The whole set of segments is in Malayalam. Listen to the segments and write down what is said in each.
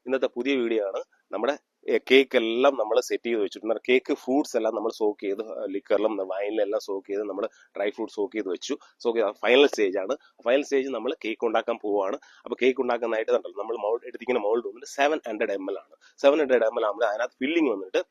ഇന്നത്തെ പുതിയ വീഡിയോ ആണ്. നമ്മുടെ കേക്ക് എല്ലാം നമ്മൾ സെറ്റ് ചെയ്ത് വെച്ചിട്ടുണ്ട്. കേക്ക് ഫ്രൂട്ട്സ് എല്ലാം നമ്മൾ സോക്ക് ചെയ്ത് ലിക്കറിലും വൈനിലും എല്ലാം സോക്ക് ചെയ്ത് നമ്മൾ ഡ്രൈ ഫ്രൂട്ട് സോക്ക് ചെയ്ത് വെച്ചു. സോക്ക് ചെയ്ത് ഫൈനൽ സ്റ്റേജ് ആണ്. ഫൈനൽ സ്റ്റേജ് നമ്മൾ കേക്ക് ഉണ്ടാക്കാൻ പോവുകയാണ്. അപ്പോൾ കേക്ക് ഉണ്ടാക്കുന്നതായിട്ട് കണ്ടല്ലോ, നമ്മൾ എടുത്തിരിക്കുന്ന മോൾഡ് വന്നിട്ട് 700 ml ആണ്. 700 ml ആകുമ്പോൾ അതിനകത്ത് ഫില്ലിംഗ് വന്നിട്ട്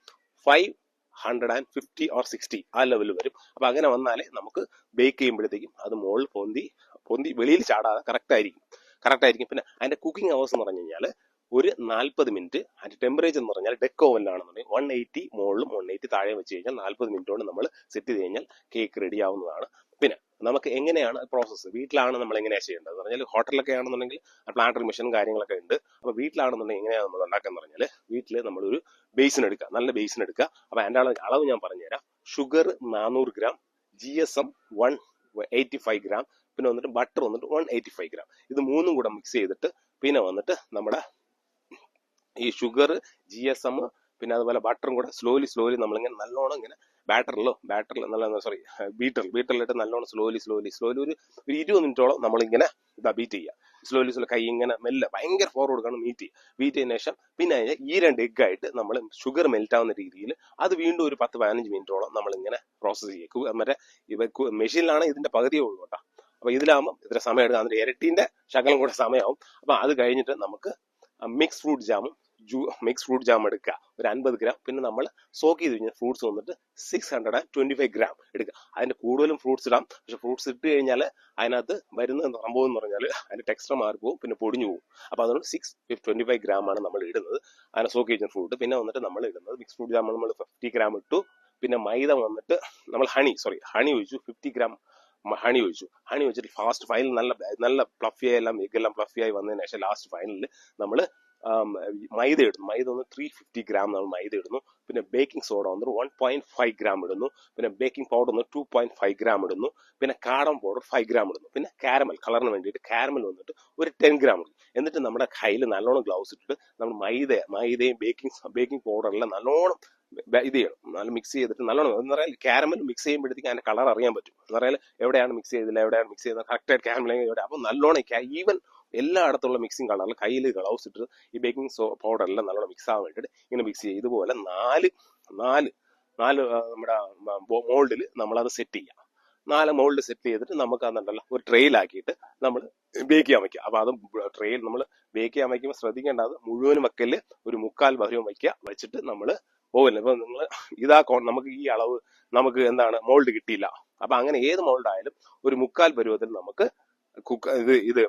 550 or 60 ആ ലെവൽ വരും. അപ്പൊ അങ്ങനെ വന്നാലേ നമുക്ക് ബേക്ക് ചെയ്യുമ്പോഴത്തേക്കും അത് മോൾ പൊന്തി വെളിയിൽ ചാടാതെ കറക്റ്റ് ആയിരിക്കും. പിന്നെ അതിന്റെ കുക്കിംഗ് അവേഴ്സ് എന്ന് പറഞ്ഞു കഴിഞ്ഞാൽ ഒരു 40 മിനിറ്റ്. അതിന്റെ ടെമ്പറേച്ചർ എന്ന് പറഞ്ഞാൽ ഡെക്ക് ഓവനിലാണെന്നുണ്ടെങ്കിൽ 180 മുകളിലും 180 താഴെ വെച്ച് കഴിഞ്ഞാൽ 40 മിനിറ്റ് കൊണ്ട് നമ്മൾ സെറ്റ് ചെയ്ത് കഴിഞ്ഞാൽ കേക്ക് റെഡി ആവുന്നതാണ്. പിന്നെ നമുക്ക് എങ്ങനെയാണ് പ്രോസസ്സ്, വീട്ടിലാണ് നമ്മൾ എങ്ങനെയാണ് ചെയ്യേണ്ടത് എന്ന് പറഞ്ഞാൽ, ഹോട്ടലിലൊക്കെ ആണെന്നുണ്ടെങ്കിൽ പ്ലാന്റർ മെഷീൻ കാര്യങ്ങളൊക്കെ ഉണ്ട്. അപ്പൊ വീട്ടിലാണെന്നുണ്ടെങ്കിൽ എങ്ങനെയാണ് നമ്മൾ ഉണ്ടാക്കാന്ന് പറഞ്ഞാൽ, വീട്ടിൽ നമ്മളൊരു ബേസിൻ എടുക്കുക, നല്ല ബേസിൻ എടുക്കുക. അപ്പൊ അതിന്റെ അളവ് ഞാൻ പറഞ്ഞുതരാം. ഷുഗർ 400 ഗ്രാം, GSM 185 ഗ്രാം, പിന്നെ വന്നിട്ട് ബട്ടർ വന്നിട്ട് 185 ഗ്രാം. ഇത് മൂന്നും കൂടെ മിക്സ് ചെയ്തിട്ട് പിന്നെ വന്നിട്ട് നമ്മുടെ ഈ ഷുഗർ, GSM പിന്നെ അതുപോലെ ബട്ടറും കൂടെ സ്ലോലി നമ്മളിങ്ങനെ നല്ലോണം ഇങ്ങനെ ബാറ്ററിൽ നല്ല ബീറ്ററിലിട്ട് നല്ലോണം സ്ലോലി ഒരു 20 മിനിറ്റോളം നമ്മളിങ്ങനെ ബീറ്റ് ചെയ്യുക. സ്ലോലി കൈ ഇങ്ങനെ മെല്ലെ ഭയങ്കര ഫോർവേഡ് ആണ് ബീറ്റ് ചെയ്തതിനു ശേഷം പിന്നെ ഈ 2 എഗ് ആയിട്ട് നമ്മൾ ഷുഗർ മെൽറ്റ് ആവുന്ന രീതിയിൽ അത് വീണ്ടും ഒരു 10-15 മിനിറ്റോളം നമ്മളിങ്ങനെ പ്രോസസ് ചെയ്യുക. മറ്റേ മെഷീനിലാണ് ഇതിന്റെ പകുതിയേ ഉള്ളൂ കേട്ടോ. അപ്പൊ ഇതിലാകുമ്പോൾ ഇത്ര സമയം എടുക്കുക, അതിന്റെ ഇരട്ടീന്റെ ശകലം കൂടെ സമയമാവും. അപ്പൊ അത് കഴിഞ്ഞിട്ട് നമുക്ക് മിക്സ് ഫ്രൂട്ട് ജാം എടുക്കുക, ഒരു 50 ഗ്രാം. പിന്നെ നമ്മൾ സോക്ക് ചെയ്ത് കഴിഞ്ഞാൽ ഫ്രൂട്ട്സ് വന്നിട്ട് 625 ഗ്രാം എടുക്കുക. അതിന്റെ കൂടുതലും ഫ്രൂട്ട്സ് ഇടാം. പക്ഷെ ഫ്രൂട്ട്സ് ഇട്ട് കഴിഞ്ഞാൽ അതിനകത്ത് വരുന്ന സംഭവം എന്ന് പറഞ്ഞാൽ അതിന്റെ ടെക്സ്ചർ മാറിപ്പോവും, പിന്നെ പൊടിഞ്ഞു പോകും. അപ്പൊ അതുകൊണ്ട് 625 ഗ്രാം ആണ് നമ്മൾ ഇടുന്നത്, അതിനെ സോക്ക് ചെയ്യുന്ന ഫ്രൂട്ട്. പിന്നെ വന്നിട്ട് നമ്മൾ ഇടുന്നത് മിക്സ് ഫ്രൂട്ട് ജാം നമ്മൾ 50 ഗ്രാം ഇട്ടു. പിന്നെ മൈദ വന്നിട്ട് നമ്മൾ ഹണി ഒഴിച്ചു, 50 ഗ്രാം ഹണി ഒഴിച്ചിട്ട് ഫാസ്റ്റ് ഫൈനൽ നല്ല ഫ്ലഫിയായി എല്ലാം എഗ്ഗെല്ലാം ഫ്ലഫിയായി വന്നതിന് ശേഷം ലാസ്റ്റ് ഫൈനലിൽ നമ്മൾ മൈദ ഇടുന്നു. മൈദ ഒന്ന് 350 ഗ്രാം നമ്മൾ മൈദ ഇടുന്നു. പിന്നെ ബേക്കിംഗ് സോഡ വന്നിട്ട് 1.5 ഗ്രാം ഇടുന്നു. പിന്നെ ബേക്കിംഗ് പൗഡർ ഒന്ന് 2.5 ഗ്രാം ഇടുന്നു. പിന്നെ കാടം പൗഡർ 5 ഗ്രാം ഇടുന്നു. പിന്നെ കാരമൽ കളറിന് വേണ്ടിയിട്ട് കാരമൽ വന്നിട്ട് ഒരു 10 ഗ്രാം ഇടുന്നു. എന്നിട്ട് നമ്മുടെ കയ്യിൽ നല്ലോണം ഗ്ലൗസ് ഇട്ടിട്ട് നമ്മൾ മൈദയും ബേക്കിംഗ് പൗഡറെല്ലാം നല്ലോണം ഇത് ചെയ്യണം. നല്ല മിക്സ് ചെയ്തിട്ട് നല്ലോണം എന്ന് പറയാൻ കാരമൽ മിക്സ് ചെയ്യുമ്പോഴത്തേക്ക് അതിന്റെ കളർ അറിയാൻ പറ്റും. എന്ന് പറയാൻ എവിടെയാണ് മിക്സ് ചെയ്തത് കറക്റ്റായിട്ട് കാരമൽ എവിടെ. അപ്പൊ നല്ലോണം ഈവൻ എല്ലായിടത്തുള്ള മിക്സിങ് കളറിൽ കയ്യിൽ ഗ്ലൗസ് ഇട്ടിട്ട് ഈ ബേക്കിംഗ് പൗഡർ എല്ലാം നല്ലോണം മിക്സ് ആവാൻ വേണ്ടിയിട്ട് ഇങ്ങനെ മിക്സ് ചെയ്യുക. ഇതുപോലെ നാല് നമ്മുടെ മോൾഡിൽ നമ്മളത് സെറ്റ് ചെയ്യാം. 4 മോൾഡ് സെറ്റ് ചെയ്തിട്ട് നമുക്ക് അതുണ്ടല്ലോ ഒരു ട്രെയിലാക്കിയിട്ട് നമ്മൾ ബേക്ക് ചെയ്യാൻ വയ്ക്കുക. അപ്പൊ അത് ട്രെയിൽ നമ്മൾ ബേക്ക് ചെയ്യാൻ വയ്ക്കുമ്പോൾ ശ്രദ്ധിക്കേണ്ടത് മുഴുവനും വെക്കല്, ഒരു 3/4 ഭാഗം വെച്ചിട്ട് നമ്മൾ പോകില്ല. ഇപ്പൊ നിങ്ങൾ നമുക്ക് ഈ അളവ് നമുക്ക് മോൾഡ് കിട്ടിയില്ല. അപ്പൊ അങ്ങനെ ഏത് മോൾഡ് ആയാലും ഒരു 3/4 പരുവത്തിൽ നമുക്ക് ഇത്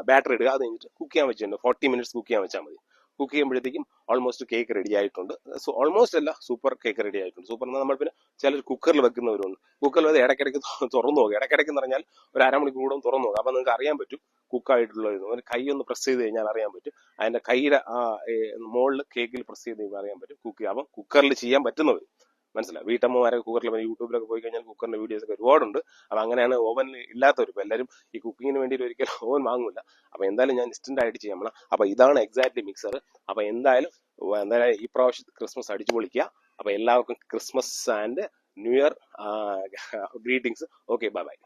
ബാറ്റർ ഇടുക. അത് കഴിഞ്ഞിട്ട് കുക്ക് ചെയ്യാൻ വെച്ചിട്ടുണ്ട്. 40 മിനിറ്റ്സ് കുക്ക് ചെയ്യാൻ വെച്ചാൽ മതി. കുക്ക് ചെയ്യുമ്പോഴത്തേക്കും ഓൾമോസ്റ്റ് കേക്ക് റെഡി ആയിട്ടുണ്ട്. ഓൾമോസ്റ്റ് അല്ല, സൂപ്പർ കേക്ക് റെഡി ആയിട്ടുണ്ട്. സൂപ്പർ എന്നാൽ നമ്മൾ പിന്നെ ചിലർ കുക്കറിൽ വെക്കുന്നവരുണ്ട്. കുക്കറിൽ അത് ഇടയ്ക്കിടയ്ക്ക് തുറന്നു നോക്കുക. ഇടയ്ക്കിടയ്ക്ക് എന്ന് പറഞ്ഞാൽ ഒരു അരമണിക്കൂർ തുറന്നു നോക്കുക. അപ്പൊ നിങ്ങൾക്ക് അറിയാൻ പറ്റും കുക്കായിട്ടുള്ളത്. ഒരു കൈ ഒന്ന് പ്രസ് ചെയ്ത് കഴിഞ്ഞാൽ അറിയാൻ പറ്റും. അതിന്റെ കൈയുടെ മുകളിൽ കേക്കിൽ പ്രസ് ചെയ്ത് കഴിഞ്ഞാൽ അറിയാൻ പറ്റും കുക്ക് ചെയ്യാം. അപ്പം കുക്കറിൽ ചെയ്യാൻ പറ്റുന്നവർ മനസ്സിലായി. വീട്ടമ്മമാരൊക്കെ കുക്കറിൽ യൂട്യൂബിലൊക്കെ പോയി കഴിഞ്ഞാൽ കുക്കറിന്റെ വീഡിയോസ് ഒക്കെ ഒരുപാടുണ്ട്. അപ്പൊ അങ്ങനെയാണ് ഓവനിൽ ഇല്ലാത്തവർ. ഇപ്പൊ എല്ലാവരും ഈ കുക്കിങ്ങിന് വേണ്ടിയിട്ട് ഒരിക്കലും ഓവൻ വാങ്ങൂല. അപ്പൊ എന്തായാലും ഞാൻ ഇൻസ്റ്റന്റ് ആയിട്ട് ചെയ്യാം. അപ്പൊ ഇതാണ് എക്സാക്ട്ലി മിക്സർ. അപ്പൊ എന്തായാലും ഈ പ്രാവശ്യം ക്രിസ്മസ് അടിച്ചു പൊളിക്കുക. അപ്പൊ എല്ലാവർക്കും Christmas and new year greetings. Okay, by.